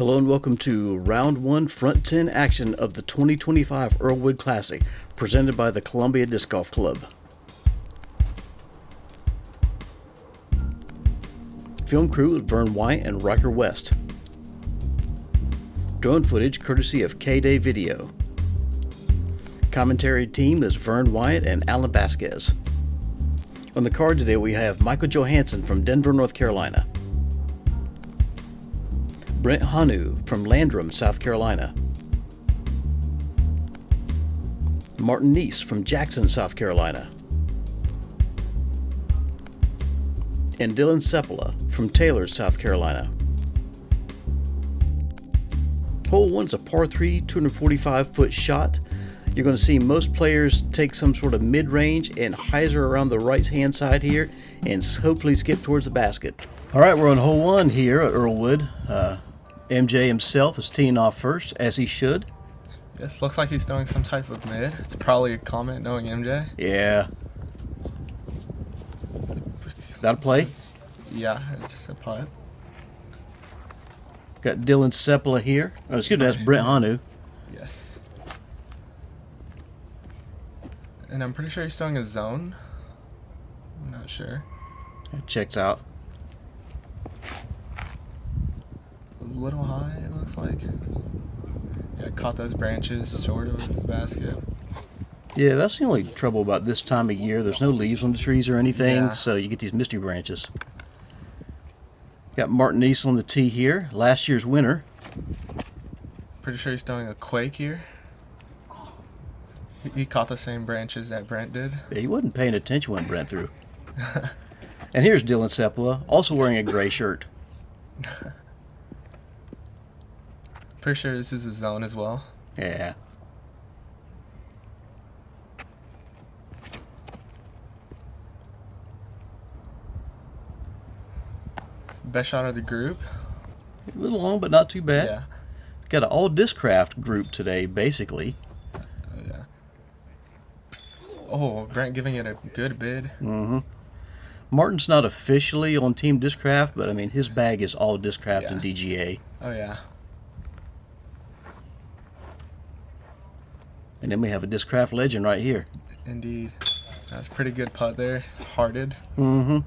Hello and welcome to Round 1 Front 10 action of the 2025 Earlewood Classic, presented by the Columbia Disc Golf Club. Film crew is Vern Weygandt and Ryker West. Drone footage courtesy of K-Day Video. Commentary team is Vern Weygandt and Vazquez. On the card today we have Michael Johansen from Denver, North Carolina. Brent Hannu from Landrum, South Carolina. Martin Kneece from Jackson, South Carolina. And Seppala from Taylor, South Carolina. Hole 1 is a par 3, 245-foot shot. You're going to see most players take some sort of mid-range and hyzer around the right-hand side here and hopefully skip towards the basket. All right, we're on hole 1 here at Earlewood. MJ himself is teeing off first, as he should. Yes, looks like he's throwing some type of mid. It's probably a comment knowing MJ. Yeah. That a play? Yeah, it's a putt. Got Seppala here. Oh, excuse me, that's Brent Hannu. Yes. And I'm pretty sure he's throwing a zone. I'm not sure. It checks out. A little high, it looks like. Yeah, caught those branches short of the basket. Yeah, that's the only trouble about this time of year. There's no leaves on the trees or anything, Yeah. so you get these misty branches. Got Martin Kneece on the tee here, last year's winner. Pretty sure he's throwing a quake here. He caught the same branches that Brent did. Yeah, he wasn't paying attention when Brent threw. And here's Seppala, also wearing a gray shirt. Pretty sure this is a zone as well. Yeah. Best shot of the group. A little long, but not too bad. Yeah. Got an all Discraft group today, basically. Yeah. Oh, Brent giving it a good bid. Mm-hmm. Martin's not officially on Team Discraft, but I mean his bag is all Discraft and DGA. Oh yeah. And then we have a Discraft legend right here. Indeed. That's a pretty good putt there. Hearted. Mm-hmm.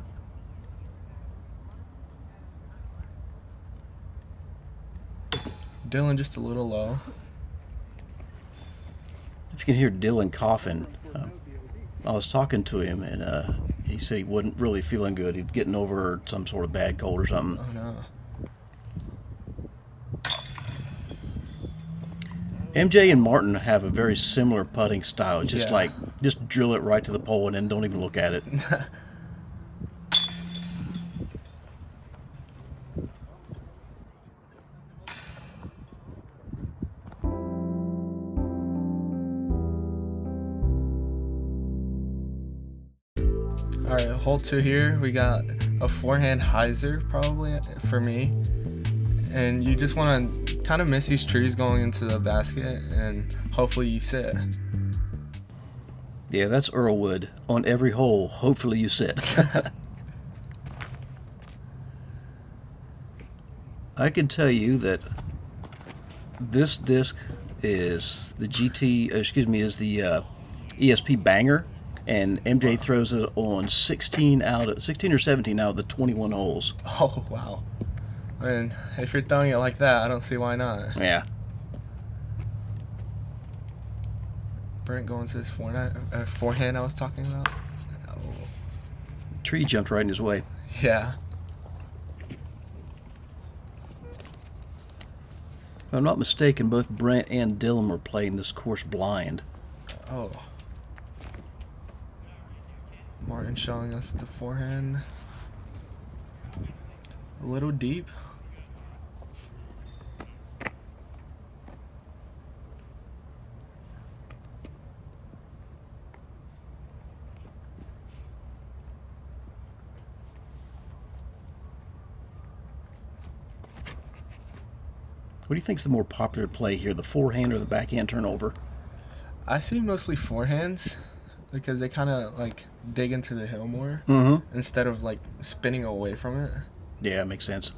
Dylan just a little low. If you can hear Dylan coughing, I was talking to him and he said he wasn't really feeling good. He'd getting over some sort of bad cold or something. Oh no. MJ and Martin have a very similar putting style. Just just drill it right to the pole and then don't even look at it. Alright, hole 2 here. We got a forehand hyzer probably for me. And you just want to kind of miss these trees going into the basket and hopefully you sit. Yeah, that's Earlewood. On every hole, hopefully you sit. I can tell you that this disc is the ESP Banger, and MJ throws it on 16 or 17 out of the 21 holes. Oh, wow. And if you're throwing it like that, I don't see why not. Yeah. Brent going to his forehand I was talking about. Oh. Tree jumped right in his way. Yeah. If I'm not mistaken, both Brent and Dylan were playing this course blind. Oh. Martin showing us the forehand. A little deep. What do you think's the more popular play here, the forehand or the backhand turnover? I see mostly forehands because they kind of like dig into the hill more instead of like spinning away from it. Yeah, makes sense.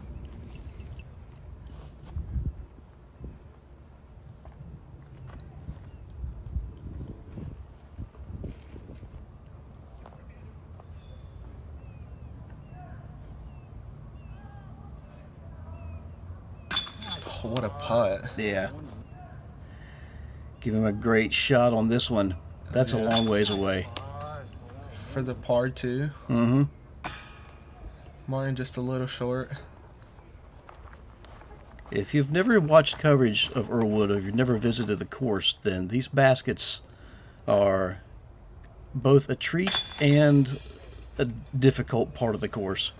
what a putt. Yeah. Give him a great shot on this one. That's a long ways away. For the par 2. Mm-hmm. Martin just a little short. If you've never watched coverage of Earlewood, or you've never visited the course, then these baskets are both a treat and a difficult part of the course.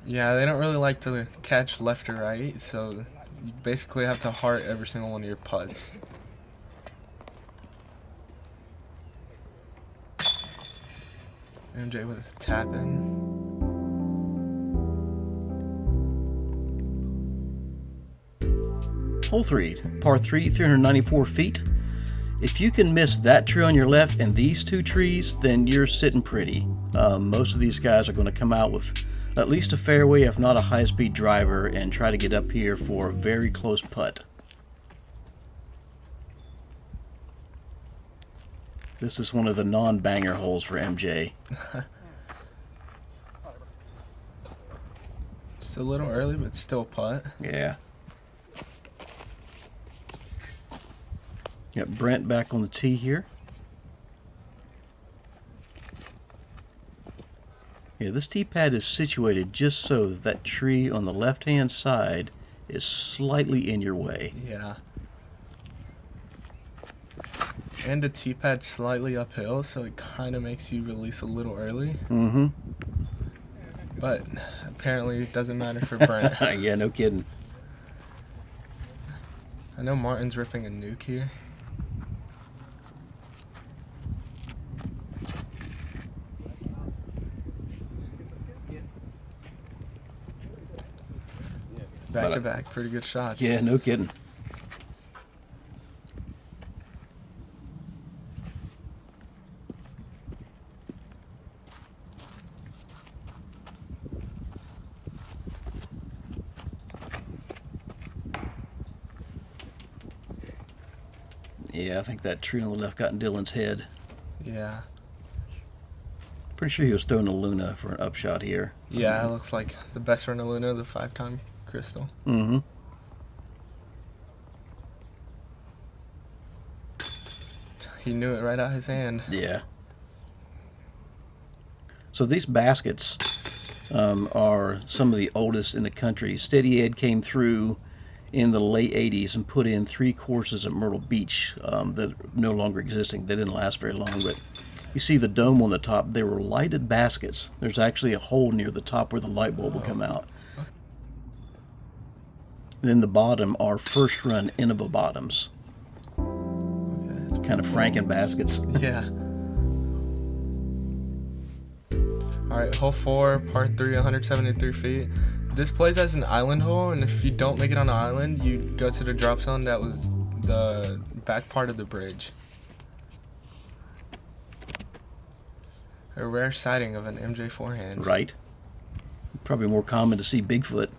Yeah, they don't really like to catch left or right, so you basically have to heart every single one of your putts. MJ with a tap in. Hole 3, par 3, 394 feet. If you can miss that tree on your left and these 2 trees, then you're sitting pretty. Most of these guys are going to come out with at least a fairway, if not a high-speed driver, and try to get up here for a very close putt. This is one of the non-banger holes for MJ. Just a little early, but still putt. Yeah. Got Brent back on the tee here. Yeah, this tee pad is situated just so that tree on the left-hand side is slightly in your way. Yeah. And the tee pad slightly uphill, so it kind of makes you release a little early. Mm-hmm. But apparently it doesn't matter for Brent. Yeah, no kidding. I know Martin's ripping a nuke here. Back to back, pretty good shots. Yeah, no kidding. Yeah, I think that tree on the left got in Dylan's head. Yeah. Pretty sure he was throwing a Luna for an upshot here. Yeah, it looks like the best run of Luna, the 5-time crystal. Mm-hmm. He knew it right out his hand. Yeah. So these baskets are some of the oldest in the country. Steady Ed came through in the late 80s and put in 3 courses at Myrtle Beach that are no longer existing. They didn't last very long, but you see the dome on the top. They were lighted baskets. There's actually a hole near the top where the light bulb will come out. And then the bottom are first run Innova bottoms. Okay, it's Kind of Franken baskets. Yeah. Alright, hole 4, par 3, 173 feet. This plays as an island hole, and if you don't make it on the island, you go to the drop zone that was the back part of the bridge. A rare sighting of an MJ forehand. Right. Probably more common to see Bigfoot.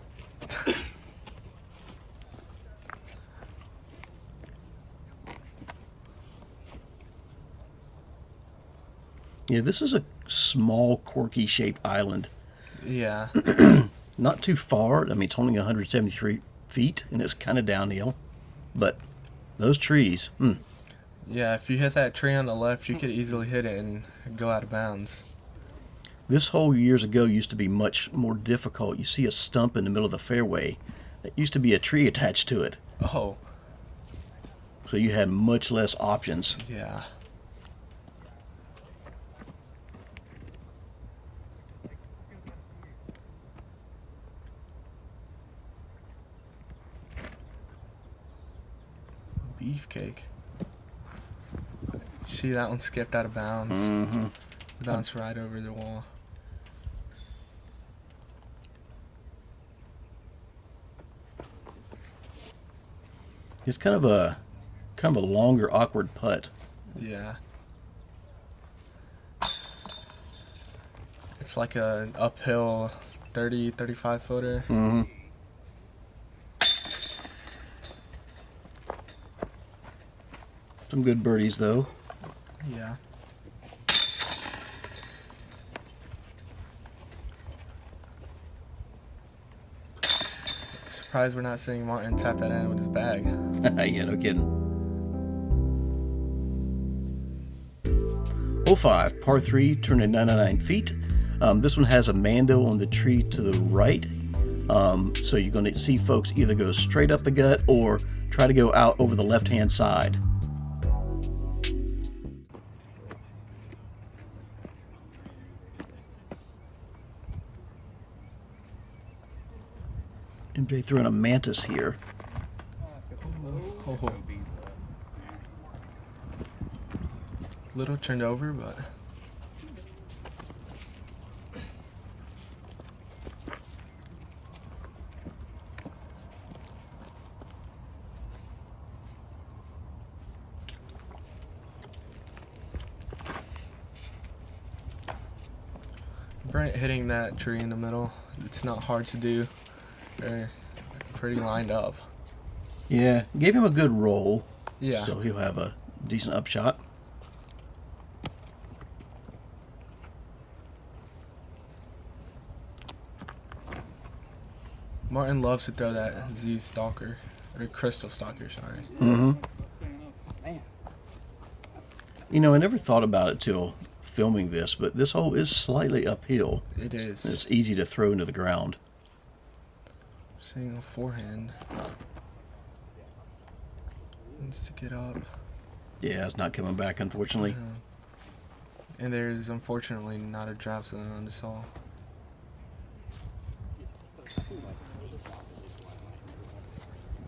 Yeah, this is a small, quirky-shaped island. Yeah. Not too far. I mean, it's only 173 feet, and it's kind of downhill. But those trees, Yeah, if you hit that tree on the left, you could easily hit it and go out of bounds. This hole years ago used to be much more difficult. You see a stump in the middle of the fairway. That used to be a tree attached to it. Oh, So you had much less options. yeah. Beefcake. See, that one skipped out of bounds. Mm-hmm. Bounced right over the wall. It's kind of a longer, awkward putt. Yeah. It's like an uphill 30, 35 footer. Mm-hmm. Some good birdies, though. Yeah. surprised we're not seeing Martin tap that in with his bag. Yeah, no kidding. Hole 5, par 3, turning 99 feet. This one has a Mando on the tree to the right. So you're going to see folks either go straight up the gut or try to go out over the left-hand side. MJ throwing a mantis here. Oh. Little turned over, but Brent hitting that tree in the middle. It's not hard to do. They're pretty lined up. Yeah, gave him a good roll. Yeah. So he'll have a decent upshot. Martin loves to throw that Z stalker, or crystal stalker, sorry. Mm-hmm. You know, I never thought about it till filming this, but this hole is slightly uphill. It is. It's easy to throw into the ground. Seeing a forehand. Needs to get up. Yeah, it's not coming back, unfortunately. And there's unfortunately not a drop zone on this hole.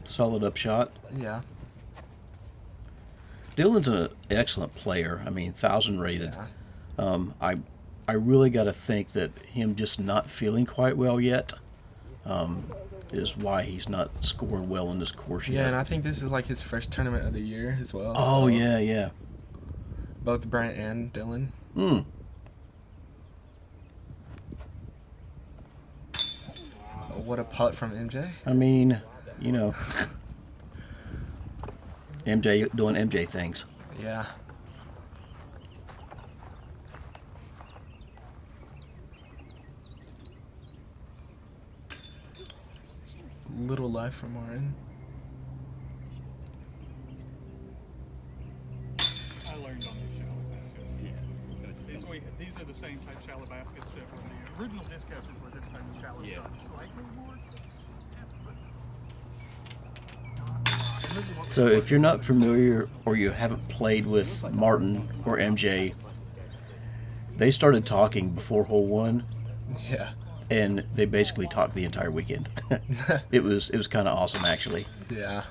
Solid upshot. Yeah. Dylan's an excellent player. I mean, 1,000 rated. Yeah. I really got to think that him just not feeling quite well yet is why he's not scoring well in this course yet. Yeah, and I think this is like his first tournament of the year as well. Oh, so yeah. Both Brent and Dylan. Mm. Oh, what a putt from MJ. I mean, you know, MJ doing MJ things. Yeah. Little life from Martin. I learned on these shallow baskets. Yeah. These are the same type shallow baskets that were the original disc coaches were this kind of shallow stuff. Slightly more. So if you're not familiar or you haven't played with Martin or MJ, they started talking before hole 1. Yeah. And they basically talked the entire weekend. It was kind of awesome, actually. Yeah.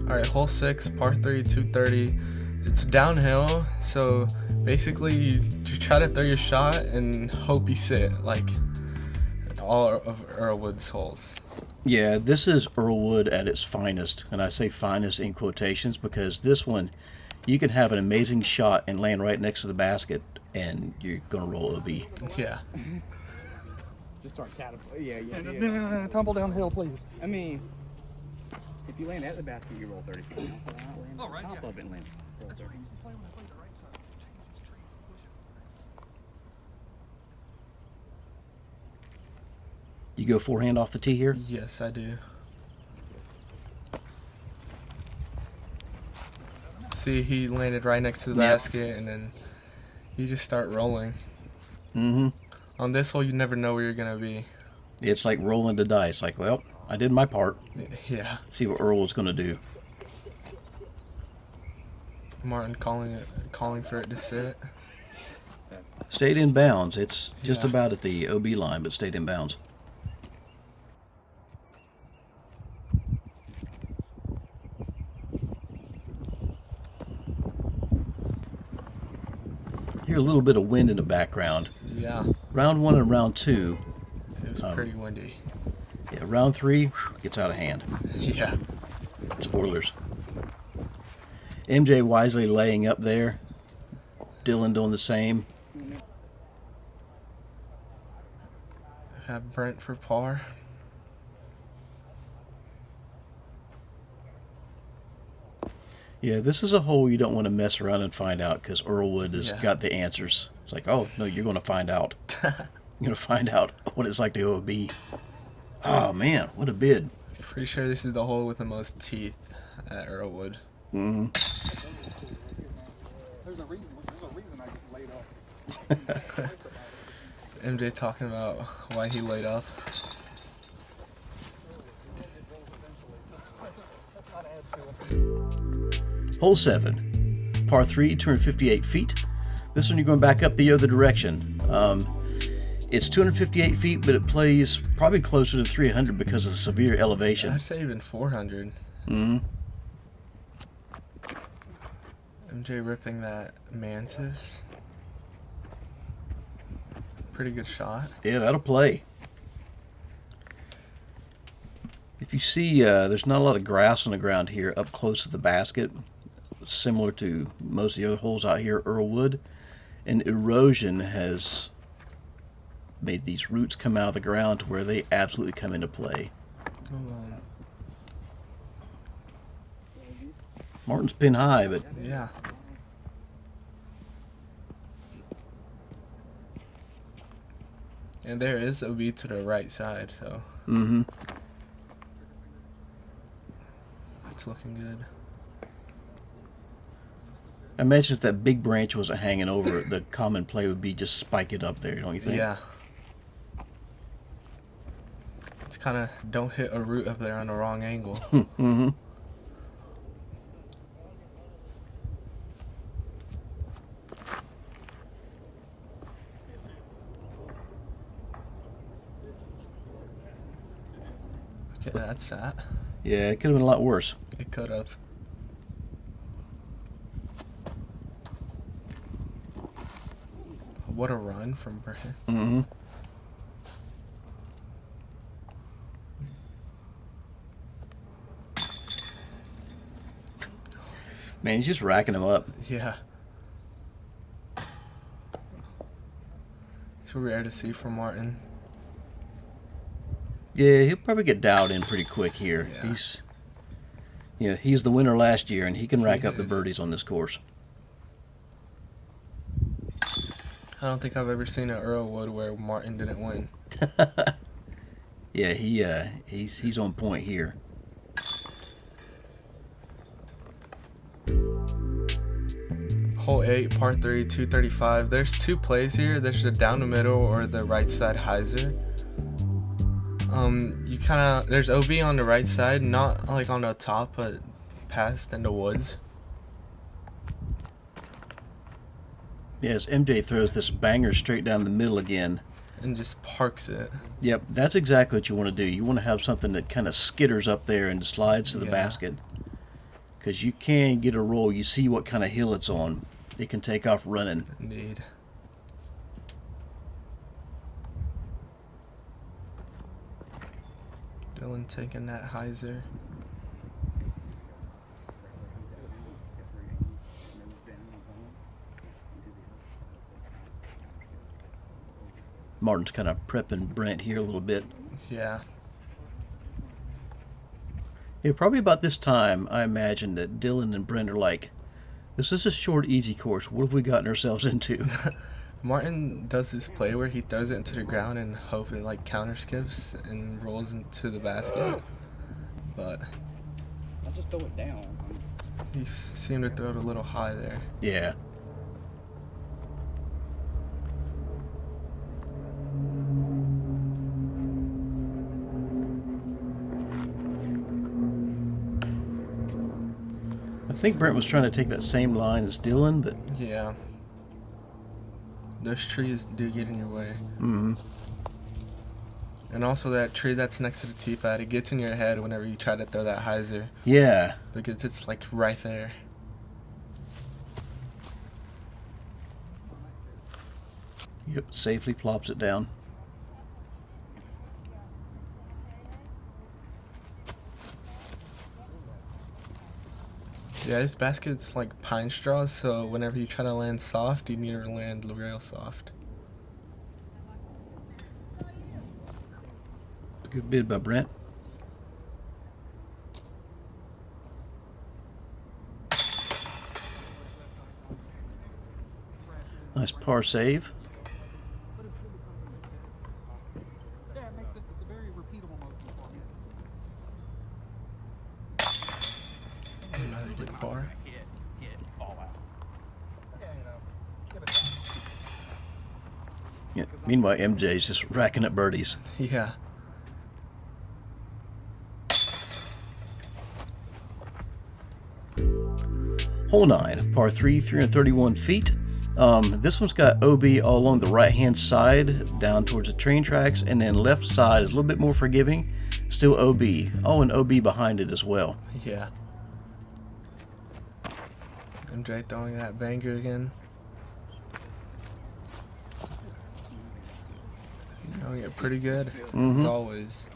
All right, hole 6, par 3, 230. It's downhill, so basically you try to throw your shot and hope you sit, like all of Earlewood's holes. Yeah, this is Earlewood at its finest, and I say finest in quotations because this one, you can have an amazing shot and land right next to the basket, and you're going to roll OB. Yeah. Just start catapulting. Yeah. Tumble downhill, please. I mean, if you land at the basket, you roll 30 feet. Oh, right, Top yeah. of it and land. Roll 30. You go forehand off the tee here? Yes, I do. See, he landed right next to the basket, and then you just start rolling. Mm-hmm. On this hole, you never know where you're going to be. It's like rolling the dice. Like, well, I did my part. Yeah. See what Earl was going to do. Martin calling for it to sit. Stayed in bounds. It's just Yeah. about at the OB line, but stayed in bounds. Hear a little bit of wind in the background. Yeah. Round 1 and round 2. It was pretty windy. Yeah, round 3 gets out of hand. Yeah. Spoilers. MJ wisely laying up there. Dylan doing the same. Have Brent for par. Yeah, this is a hole you don't want to mess around and find out because Earlewood has Yeah. got the answers. It's like, oh, no, you're going to find out. You're going to find out what it's like to go B. Oh, man, what a bid. Pretty sure this is the hole with the most teeth at Earlewood. Mm-hmm. There's a reason I get laid off. MJ talking about why he laid off. Hole 7, par 3, 258 feet. This one you're going back up the other direction. It's 258 feet, but it plays probably closer to 300 because of the severe elevation. I'd say even 400. Mm-hmm. MJ ripping that mantis. Pretty good shot. Yeah, that'll play. If you see, there's not a lot of grass on the ground here up close to the basket, similar to most of the other holes out here at Earlewood. And erosion has made these roots come out of the ground to where they absolutely come into play. Martin's pin high, but Yeah. And there is a B to the right side, so mm-hmm. it's looking good. I imagine if that big branch wasn't hanging over it, the common play would be just spike it up there, don't you think? Yeah. It's kind of don't hit a root up there on the wrong angle. Mm-hmm. Okay, that's that. Yeah, it could have been a lot worse. It could have. What a run from Brent. Mm-hmm. Man, he's just racking them up. Yeah. It's rare to see from Martin. Yeah, he'll probably get dialed in pretty quick here. Yeah. He's the winner last year, and he can rack He up the is. birdies on this course. I don't think I've ever seen an Earlewood where Martin didn't win. Yeah, he's on point here. Hole 8, par 3, 235. There's two plays here. There's the down the middle or the right side hyzer. You kind of, there's OB on the right side, not like on the top, but past in the woods. Yes, MJ throws this banger straight down the middle again. And just parks it. Yep, that's exactly what you want to do. You want to have something that kind of skitters up there and slides to the Yeah. basket. Because you can get a roll. You see what kind of hill it's on. It can take off running. Indeed. Dylan taking that hyzer. Martin's kind of prepping Brent here a little bit. Yeah. Yeah, probably about this time, I imagine that Dylan and Brent are like, this is a short, easy course. What have we gotten ourselves into? Martin does this play where he throws it into the ground and hope it like counter skips and rolls into the basket. But I'll just throw it down. he seemed to throw it a little high there. Yeah. I think Brent was trying to take that same line as Dylan, but Yeah. Those trees do get in your way. mm-hmm. And also that tree that's next to the tee pad, it gets in your head whenever you try to throw that hyzer. Yeah. Because it's like right there. Yep, safely plops it down. Yeah, this basket's like pine straws, so whenever you try to land soft, you need to land real soft. Good bid by Brent. Nice par save. Yeah, it makes it, it's a very repeatable motion for me. Another good par. Yeah. Meanwhile, MJ's just racking up birdies. Yeah. Hole 9, par 3, 331 feet. This one's got OB all along the right-hand side, down towards the train tracks, and then left side is a little bit more forgiving. Still OB. Oh, and OB behind it as well. Yeah. MJ throwing that banger again. Throwing it pretty good, as always.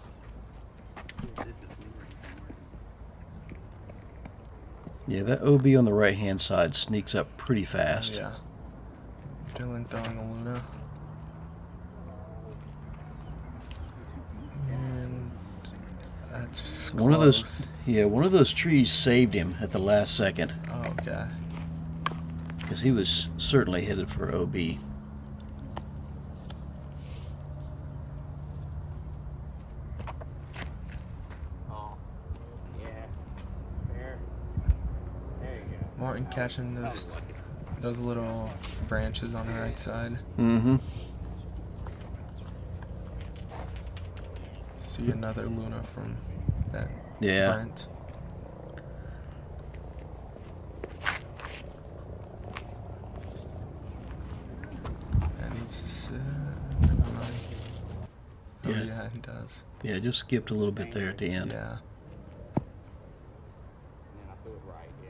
Yeah, that OB on the right-hand side sneaks up pretty fast. Yeah. Dylan throwing a Luna. And that's close. One of those trees saved him at the last second. Oh, okay. Because he was certainly headed for OB. Oh, yeah. There you go. Martin catching those little branches on the right side. Mm-hmm. See another Luna from that Yeah. Brent. That needs to sit. Never mind. Oh, Yeah. yeah, it does. Yeah, it just skipped a little bit there at the end. Yeah. Yeah, I feel it right, yeah.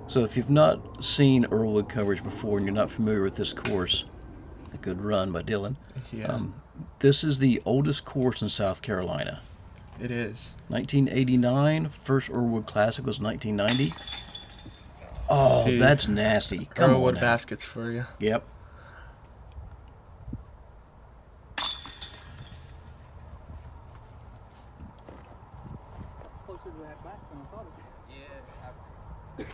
So if you've not seen Earlewood coverage before and you're not familiar with this course, a good run by Dylan. Yeah. This is the oldest course in South Carolina. It is. 1989, first Earlewood Classic was 1990. Oh, See, that's nasty. Come on Earlewood now. baskets for you. Yep. Closer to that back than I thought it was.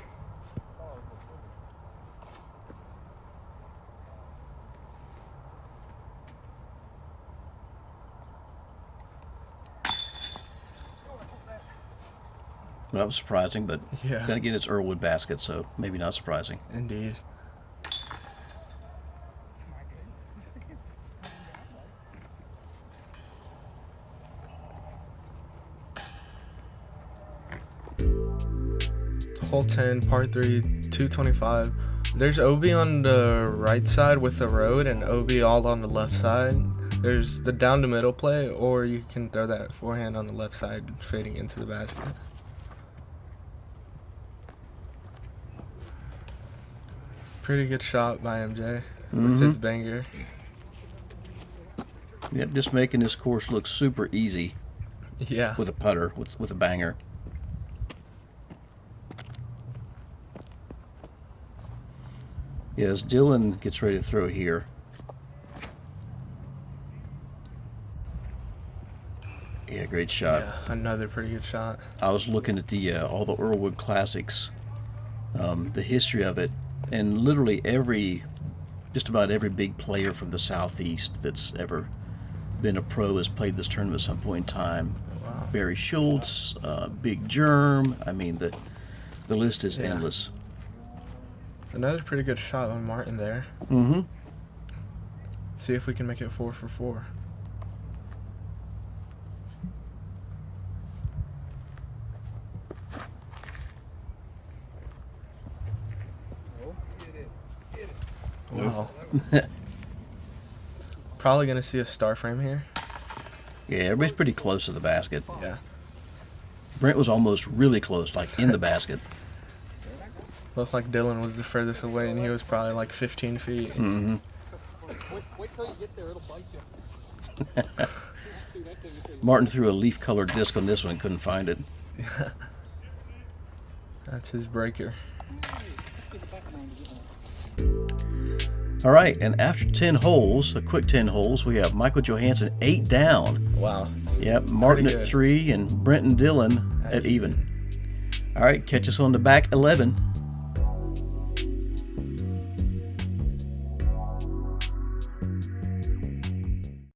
Well, that was surprising, but Yeah. then again, it's Earlewood basket, so maybe not surprising. Indeed. Hole 10, par 3, 225. There's OB on the right side with the road and OB all on the left side. There's the down the middle play, or you can throw that forehand on the left side fading into the basket. Pretty good shot by MJ with his banger. Yep, just making this course look super easy Yeah. with a putter, with a banger. Yeah, as Dylan gets ready to throw here. Yeah, great shot. Yeah, another pretty good shot. I was looking at the all the Earlewood Classics, the history of it, and literally just about every big player from the Southeast that's ever been a pro has played this tournament at some point in time. Wow. Barry Schultz, Big Germ. I mean, the list is Yeah. endless. Another pretty good shot on Martin there. Mm-hmm. See if we can make it 4 for 4. Wow. Probably gonna see a star frame here. Yeah, everybody's pretty close to the basket. Yeah. Brent was almost really close, like in the basket. Looked like Dylan was the furthest away, and he was probably like 15 feet. Mm-hmm. Wait till you get there, it'll bite you. See that thing until you- Martin threw a leaf-colored disc on this one and couldn't find it. That's his breaker. All right, and after 10 holes, a quick 10 holes, we have Michael Johansen 8 down. Wow. Yep, Martin Pretty at good. 3 and Brent and Dylan At at even. All right, catch us on the back 11.